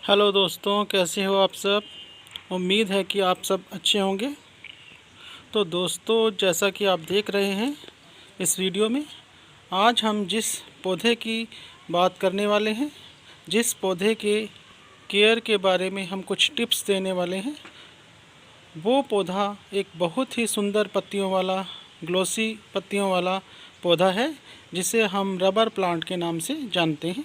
Hello दोस्तों, कैसे हो आप सब। उम्मीद है कि आप सब अच्छे होंगे। तो दोस्तों, जैसा कि आप देख रहे हैं इस वीडियो में, आज हम जिस पौधे की बात करने वाले हैं, जिस पौधे के केयर के बारे में हम कुछ टिप्स देने वाले हैं, वो पौधा एक बहुत ही सुंदर पत्तियों वाला, ग्लोसी पत्तियों वाला पौधा है, जिसे हम रबर प्लांट के नाम से जानते हैं।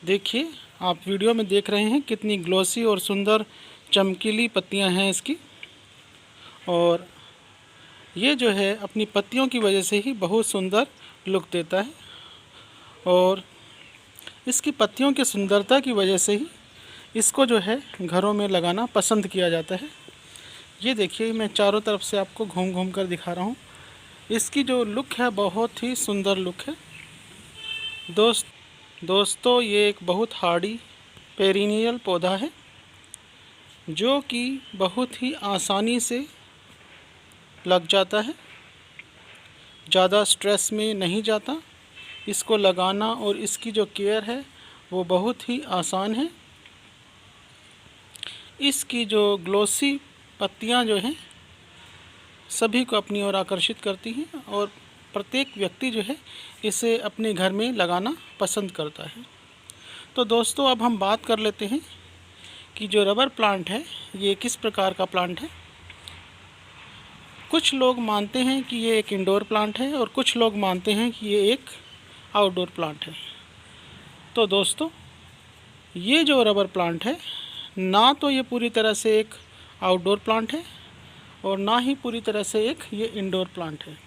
देखिए, आप वीडियो में देख रहे हैं कितनी ग्लोसी और सुंदर चमकीली पत्तियां हैं इसकी। और ये जो है अपनी पत्तियों की वजह से ही बहुत सुंदर लुक देता है, और इसकी पत्तियों की सुंदरता की वजह से ही इसको जो है घरों में लगाना पसंद किया जाता है। ये देखिए, मैं चारों तरफ से आपको घूम घूम कर दिखा रहा हूँ। इसकी जो लुक है बहुत ही सुंदर लुक है। दोस्तों, ये एक बहुत हार्डी पेरिनियल पौधा है, जो कि बहुत ही आसानी से लग जाता है, ज़्यादा स्ट्रेस में नहीं जाता। इसको लगाना और इसकी जो केयर है वो बहुत ही आसान है। इसकी जो ग्लोसी पत्तियां जो हैं सभी को अपनी ओर आकर्षित करती हैं, और प्रत्येक व्यक्ति जो है इसे अपने घर में लगाना पसंद करता है। तो दोस्तों, अब हम बात कर लेते हैं कि जो रबर प्लांट है ये किस प्रकार का प्लांट है। कुछ लोग मानते हैं कि ये एक इंडोर प्लांट है, और कुछ लोग मानते हैं कि ये एक आउटडोर प्लांट है। तो दोस्तों, ये जो रबर प्लांट है, ना तो ये पूरी तरह से एक आउटडोर प्लांट है, और ना ही पूरी तरह से एक ये इंडोर प्लांट है।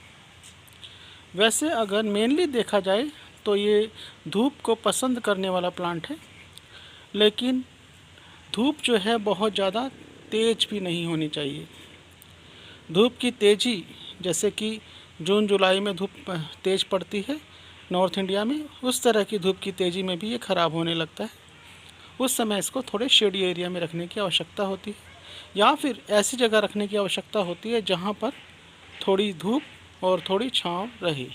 वैसे अगर मेनली देखा जाए तो ये धूप को पसंद करने वाला प्लांट है, लेकिन धूप जो है बहुत ज़्यादा तेज़ भी नहीं होनी चाहिए। धूप की तेज़ी, जैसे कि जून जुलाई में धूप तेज़ पड़ती है नॉर्थ इंडिया में, उस तरह की धूप की तेज़ी में भी ये ख़राब होने लगता है। उस समय इसको थोड़े शेडी एरिया में रखने की आवश्यकता होती है, या फिर ऐसी जगह रखने की आवश्यकता होती है जहाँ पर थोड़ी धूप और थोड़ी छाँव रहे।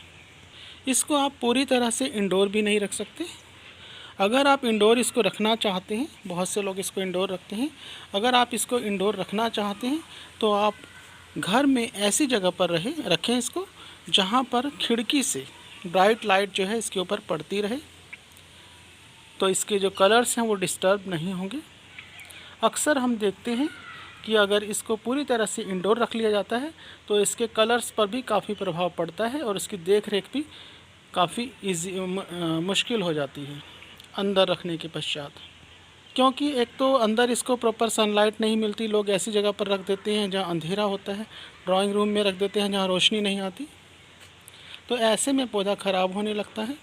इसको आप पूरी तरह से इंडोर भी नहीं रख सकते। अगर आप इंडोर इसको रखना चाहते हैं, बहुत से लोग इसको इंडोर रखते हैं, अगर आप इसको इंडोर रखना चाहते हैं तो आप घर में ऐसी जगह पर रखें इसको जहाँ पर खिड़की से ब्राइट लाइट जो है इसके ऊपर पड़ती रहे, तो इसके जो कलर्स हैं वो डिस्टर्ब नहीं होंगे। अक्सर हम देखते हैं कि अगर इसको पूरी तरह से इंडोर रख लिया जाता है तो इसके कलर्स पर भी काफ़ी प्रभाव पड़ता है, और इसकी देख रेख भी काफ़ी मुश्किल हो जाती है अंदर रखने के पश्चात। क्योंकि एक तो अंदर इसको प्रॉपर सनलाइट नहीं मिलती, लोग ऐसी जगह पर रख देते हैं जहाँ अंधेरा होता है, ड्राइंग रूम में रख देते हैं जहाँ रोशनी नहीं आती, तो ऐसे में पौधा ख़राब होने लगता है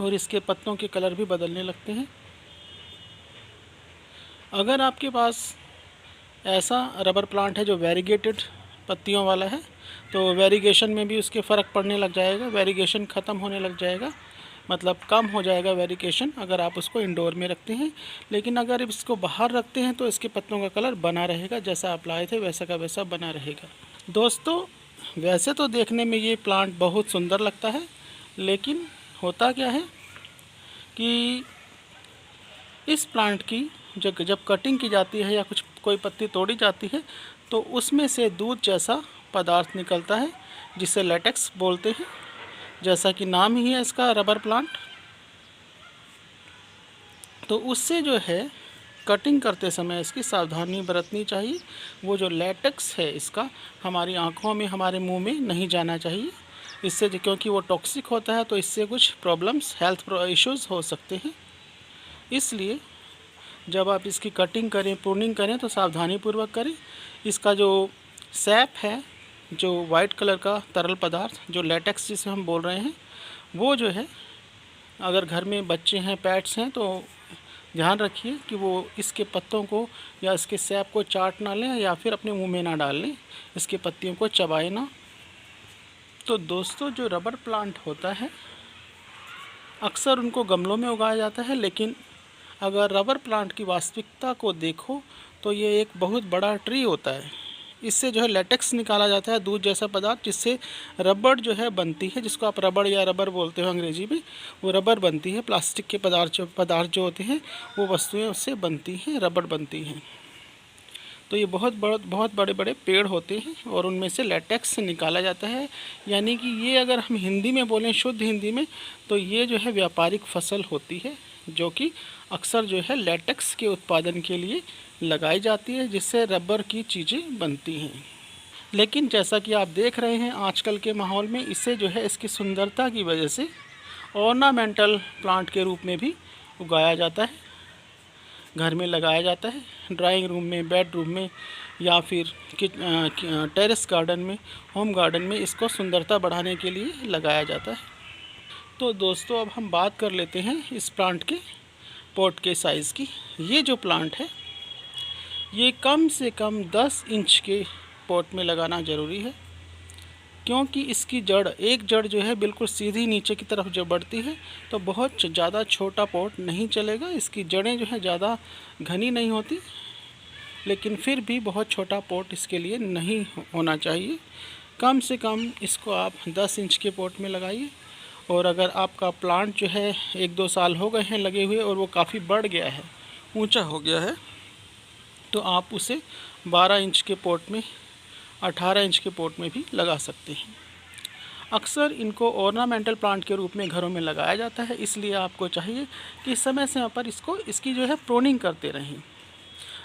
और इसके पत्तों के कलर भी बदलने लगते हैं। अगर आपके पास ऐसा रबर प्लांट है जो वेरीगेटेड पत्तियों वाला है, तो वेरीगेशन में भी उसके फ़र्क पड़ने लग जाएगा, वेरीगेशन ख़त्म होने लग जाएगा, मतलब कम हो जाएगा वेरीगेशन अगर आप उसको इंडोर में रखते हैं। लेकिन अगर इसको बाहर रखते हैं तो इसके पत्तों का कलर बना रहेगा, जैसा आप लाए थे वैसा का वैसा बना रहेगा। दोस्तों, वैसे तो देखने में ये प्लांट बहुत सुंदर लगता है, लेकिन होता क्या है कि इस प्लांट की जब कटिंग की जाती है या कोई पत्ती तोड़ी जाती है तो उसमें से दूध जैसा पदार्थ निकलता है, जिसे लेटेक्स बोलते हैं, जैसा कि नाम ही है इसका रबर प्लांट। तो उससे जो है कटिंग करते समय इसकी सावधानी बरतनी चाहिए। वो जो लेटेक्स है इसका हमारी आँखों में, हमारे मुंह में नहीं जाना चाहिए, इससे क्योंकि वो टॉक्सिक होता है, तो इससे कुछ प्रॉब्लम्स, हेल्थ इश्यूज़ हो सकते हैं। इसलिए जब आप इसकी कटिंग करें, प्रूनिंग करें, तो सावधानी पूर्वक करें। इसका जो सैप है, जो वाइट कलर का तरल पदार्थ, जो लेटेक्स जिसे हम बोल रहे हैं, वो जो है अगर घर में बच्चे हैं, पेट्स हैं, तो ध्यान रखिए कि वो इसके पत्तों को या इसके सैप को चाट ना लें, या फिर अपने मुंह में ना डाल लें, इसके पत्तियों को चबाए ना। तो दोस्तों, जो रबर प्लांट होता है अक्सर उनको गमलों में उगाया जाता है, लेकिन अगर रबर प्लांट की वास्तविकता को देखो तो ये एक बहुत बड़ा ट्री होता है। इससे जो है लेटेक्स निकाला जाता है, दूध जैसा पदार्थ, जिससे रबड़ जो है बनती है, जिसको आप रबड़ या रबर बोलते हो अंग्रेजी में। वो रबर बनती है, प्लास्टिक के पदार्थ जो होते हैं वो वस्तुएं उससे बनती हैं, रबड़ बनती हैं। तो ये बहुत बड़े बड़े पेड़ होते हैं और उनमें से लेटेक्स निकाला जाता है। यानी कि ये अगर हम हिंदी में बोलें, शुद्ध हिंदी में, तो ये जो है व्यापारिक फसल होती है, जो कि अक्सर जो है लेटेक्स के उत्पादन के लिए लगाई जाती है, जिससे रबर की चीज़ें बनती हैं। लेकिन जैसा कि आप देख रहे हैं आजकल के माहौल में, इसे जो है इसकी सुंदरता की वजह से ऑर्नामेंटल प्लांट के रूप में भी उगाया जाता है, घर में लगाया जाता है, ड्राइंग रूम में, बेडरूम में, या फिर टेरेस गार्डन में, होम गार्डन में इसको सुंदरता बढ़ाने के लिए लगाया जाता है। तो दोस्तों अब हम बात कर लेते हैं इस प्लांट के पॉट के साइज़ की। ये जो प्लांट है ये कम से कम 10 इंच के पॉट में लगाना ज़रूरी है, क्योंकि इसकी एक जड़ जो है बिल्कुल सीधी नीचे की तरफ जब बढ़ती है तो बहुत ज़्यादा छोटा पॉट नहीं चलेगा। इसकी जड़ें जो है ज़्यादा घनी नहीं होती, लेकिन फिर भी बहुत छोटा पॉट इसके लिए नहीं होना चाहिए। कम से कम इसको आप 10 इंच के पॉट में लगाइए। और अगर आपका प्लांट जो है 1-2 साल हो गए हैं लगे हुए और वो काफ़ी बढ़ गया है, ऊंचा हो गया है, तो आप उसे 12 इंच के पॉट में, 18 इंच के पॉट में भी लगा सकते हैं। अक्सर इनको ऑर्नामेंटल प्लांट के रूप में घरों में लगाया जाता है, इसलिए आपको चाहिए कि समय समय पर इसकी जो है प्रोनिंग करते रहें।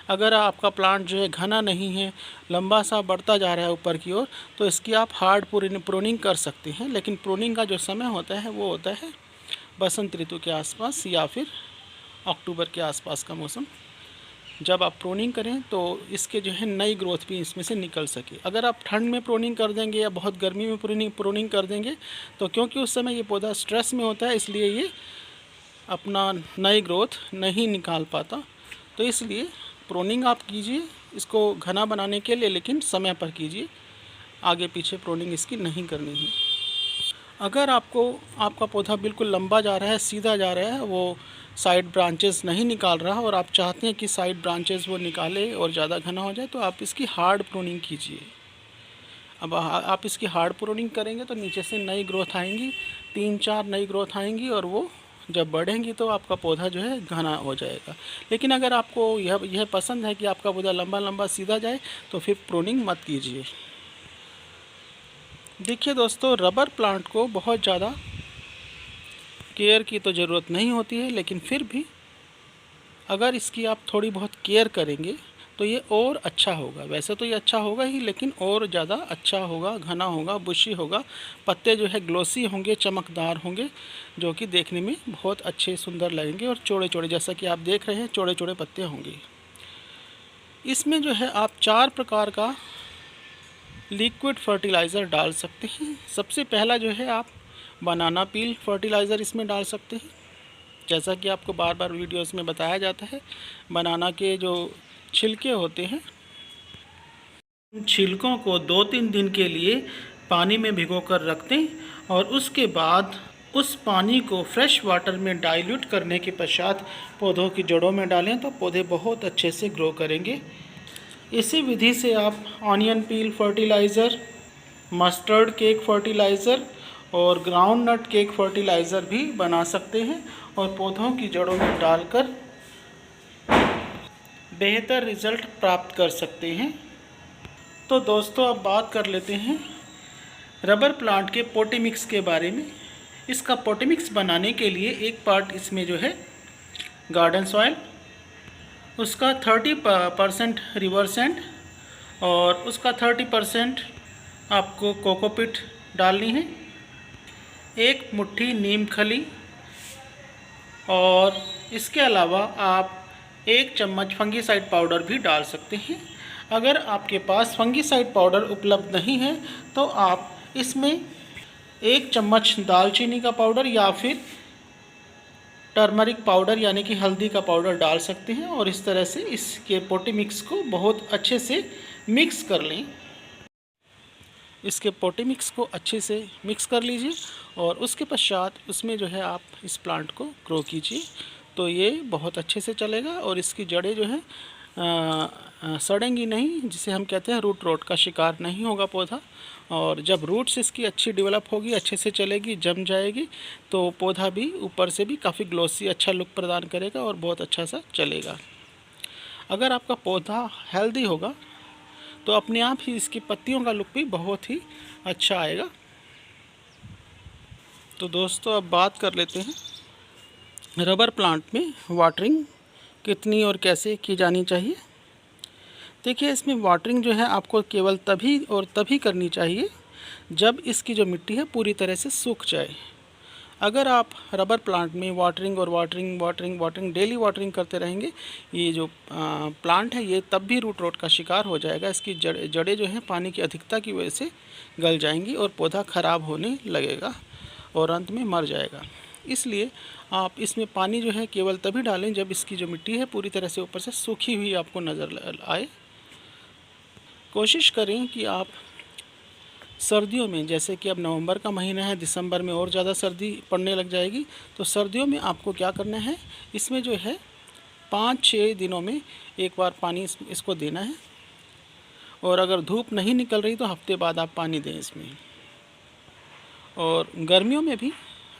अगर आपका प्लांट जो है घना नहीं है, लंबा सा बढ़ता जा रहा है ऊपर की ओर, तो इसकी आप हार्ड प्रोनिंग कर सकते हैं। लेकिन प्रोनिंग का जो समय होता है वो होता है बसंत ऋतु के आसपास या फिर अक्टूबर के आसपास का मौसम। जब आप प्रोनिंग करें तो इसके जो है नई ग्रोथ भी इसमें से निकल सके। अगर आप ठंड में प्रोनिंग कर देंगे या बहुत गर्मी में प्रोनिंग कर देंगे, तो क्योंकि उस समय ये पौधा स्ट्रेस में होता है, इसलिए ये अपना नई ग्रोथ नहीं निकाल पाता। तो इसलिए प्रोनिंग आप कीजिए इसको घना बनाने के लिए, लेकिन समय पर कीजिए, आगे पीछे प्रोनिंग इसकी नहीं करनी है। अगर आपका पौधा बिल्कुल लंबा जा रहा है, सीधा जा रहा है, वो साइड ब्रांचेस नहीं निकाल रहा और आप चाहते हैं कि साइड ब्रांचेस वो निकाले और ज़्यादा घना हो जाए, तो आप इसकी हार्ड प्रूनिंग कीजिए। अब आप इसकी हार्ड प्रूनिंग करेंगे तो नीचे से नई ग्रोथ आएंगी, 3-4 नई ग्रोथ आएंगी, और वो जब बढ़ेंगी तो आपका पौधा जो है घना हो जाएगा। लेकिन अगर आपको यह पसंद है कि आपका पौधा लंबा लंबा सीधा जाए, तो फिर प्रूनिंग मत कीजिए। देखिए दोस्तों, रबर प्लांट को बहुत ज़्यादा केयर की तो ज़रूरत नहीं होती है, लेकिन फिर भी अगर इसकी आप थोड़ी बहुत केयर करेंगे तो ये और अच्छा होगा। वैसे तो ये अच्छा होगा ही, लेकिन और ज़्यादा अच्छा होगा, घना होगा, बुशी होगा, पत्ते जो है ग्लोसी होंगे, चमकदार होंगे, जो कि देखने में बहुत अच्छे सुंदर लगेंगे, और चौड़े चौड़े, जैसा कि आप देख रहे हैं, चौड़े चौड़े पत्ते होंगे। इसमें जो है आप 4 प्रकार का लिक्विड फर्टिलाइज़र डाल सकते हैं। सबसे पहला जो है आप बनाना पील फर्टिलाइज़र इसमें डाल सकते हैं। जैसा कि आपको बार बार वीडियोस में बताया जाता है, बनाना के जो छिलके होते हैं, उन छिलकों को 2-3 दिन के लिए पानी में भिगोकर रख दें, और उसके बाद उस पानी को फ्रेश वाटर में डाइल्यूट करने के पश्चात पौधों की जड़ों में डालें, तो पौधे बहुत अच्छे से ग्रो करेंगे। इसी विधि से आप ऑनियन पील फर्टिलाइज़र, मस्टर्ड केक फर्टिलाइज़र और ग्राउंड नट केक फर्टिलाइज़र भी बना सकते हैं, और पौधों की जड़ों में डालकर बेहतर रिज़ल्ट प्राप्त कर सकते हैं। तो दोस्तों, अब बात कर लेते हैं रबर प्लांट के पोटी मिक्स के बारे में। इसका पोटी मिक्स बनाने के लिए एक पार्ट इसमें जो है गार्डन सॉइल, उसका 30% रिवर सैंड, और उसका 30% आपको कोकोपीट डालनी है, 1 मुट्ठी नीम खली, और इसके अलावा आप 1 चम्मच फंगीसाइड पाउडर भी डाल सकते हैं। अगर आपके पास फंगीसाइड पाउडर उपलब्ध नहीं है तो आप इसमें 1 चम्मच दालचीनी का पाउडर या फिर टर्मरिक पाउडर यानी कि हल्दी का पाउडर डाल सकते हैं, और इस तरह से इसके पोटी मिक्स को बहुत अच्छे से मिक्स कर लें। इसके पोटी मिक्स को अच्छे से मिक्स कर लीजिए, और उसके पश्चात उसमें जो है आप इस प्लांट को ग्रो कीजिए, तो ये बहुत अच्छे से चलेगा, और इसकी जड़ें जो है सड़ेंगी नहीं, जिसे हम कहते हैं रूट रॉट का शिकार नहीं होगा पौधा। और जब रूट्स इसकी अच्छी डेवलप होगी, अच्छे से चलेगी, जम जाएगी, तो पौधा भी ऊपर से भी काफ़ी ग्लोसी अच्छा लुक प्रदान करेगा और बहुत अच्छा सा चलेगा। अगर आपका पौधा हेल्दी होगा तो अपने आप ही इसकी पत्तियों का लुक भी बहुत ही अच्छा आएगा। तो दोस्तों अब बात कर लेते हैं रबर प्लांट में वाटरिंग कितनी और कैसे की जानी चाहिए। देखिए, इसमें वाटरिंग जो है आपको केवल तभी और तभी करनी चाहिए जब इसकी जो मिट्टी है पूरी तरह से सूख जाए। अगर आप रबर प्लांट में वाटरिंग और वाटरिंग डेली वाटरिंग करते रहेंगे, ये जो प्लांट है ये तब भी रूट रॉट का शिकार हो जाएगा। इसकी जड़ें जो हैं पानी की अधिकता की वजह से गल जाएंगी और पौधा ख़राब होने लगेगा और अंत में मर जाएगा। इसलिए आप इसमें पानी जो है केवल तभी डालें जब इसकी जो मिट्टी है पूरी तरह से ऊपर से सूखी हुई आपको नज़र आए। कोशिश करें कि आप सर्दियों में, जैसे कि अब नवंबर का महीना है, दिसंबर में और ज़्यादा सर्दी पड़ने लग जाएगी, तो सर्दियों में आपको क्या करना है, इसमें जो है 5-6 दिनों में एक बार पानी इसको देना है। और अगर धूप नहीं निकल रही तो हफ्ते बाद आप पानी दें इसमें। और गर्मियों में भी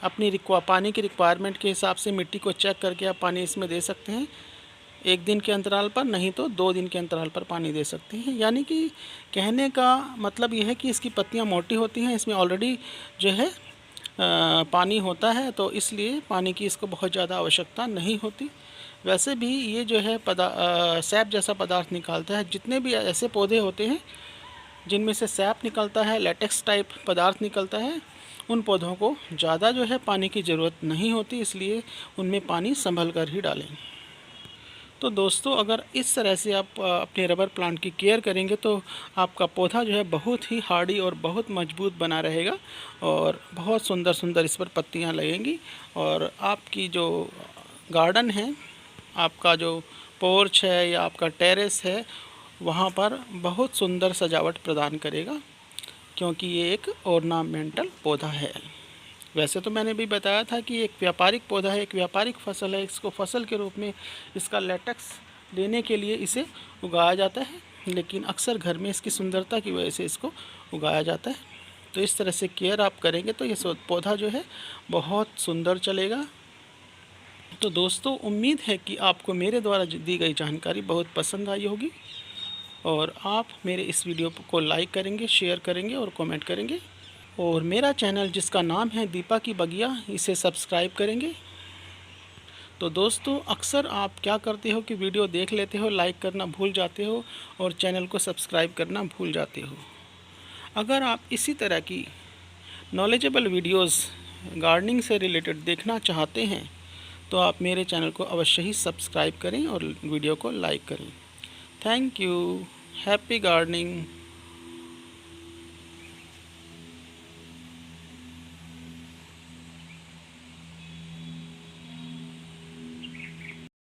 अपनी पानी की रिक्वायरमेंट के हिसाब से मिट्टी को चेक करके आप पानी इसमें दे सकते हैं। 1 दिन के अंतराल पर, नहीं तो 2 दिन के अंतराल पर पानी दे सकते हैं। यानी कि कहने का मतलब ये है कि इसकी पत्तियां मोटी होती हैं, इसमें ऑलरेडी जो है पानी होता है, तो इसलिए पानी की इसको बहुत ज़्यादा आवश्यकता नहीं होती। वैसे भी ये जो है सैप जैसा पदार्थ निकालता है। जितने भी ऐसे पौधे होते हैं जिनमें से सैप निकलता है, लेटेक्स टाइप पदार्थ निकलता है, उन पौधों को ज़्यादा जो है पानी की ज़रूरत नहीं होती, इसलिए उनमें पानी संभल कर ही डालें। तो दोस्तों, अगर इस तरह से आप अपने रबर प्लांट की केयर करेंगे तो आपका पौधा जो है बहुत ही हार्डी और बहुत मजबूत बना रहेगा और बहुत सुंदर सुंदर इस पर पत्तियां लगेंगी। और आपकी जो गार्डन है, आपका जो पोर्च है या आपका टेरेस है, वहाँ पर बहुत सुंदर सजावट प्रदान करेगा, क्योंकि ये एक ऑर्नामेंटल पौधा है। वैसे तो मैंने भी बताया था कि एक व्यापारिक पौधा है, एक व्यापारिक फसल है। इसको फसल के रूप में इसका लेटेक्स लेने के लिए इसे उगाया जाता है, लेकिन अक्सर घर में इसकी सुंदरता की वजह से इसको उगाया जाता है। तो इस तरह से केयर आप करेंगे तो ये पौधा जो है बहुत सुंदर चलेगा। तो दोस्तों, उम्मीद है कि आपको मेरे द्वारा दी गई जानकारी बहुत पसंद आई होगी और आप मेरे इस वीडियो को लाइक करेंगे, शेयर करेंगे और कमेंट करेंगे। और मेरा चैनल जिसका नाम है दीपा की बगिया, इसे सब्सक्राइब करेंगे। तो दोस्तों, अक्सर आप क्या करते हो कि वीडियो देख लेते हो, लाइक करना भूल जाते हो और चैनल को सब्सक्राइब करना भूल जाते हो। अगर आप इसी तरह की नॉलेजेबल वीडियोस गार्डनिंग से रिलेटेड देखना चाहते हैं तो आप मेरे चैनल को अवश्य ही सब्सक्राइब करें और वीडियो को लाइक करें। Thank you. Happy gardening.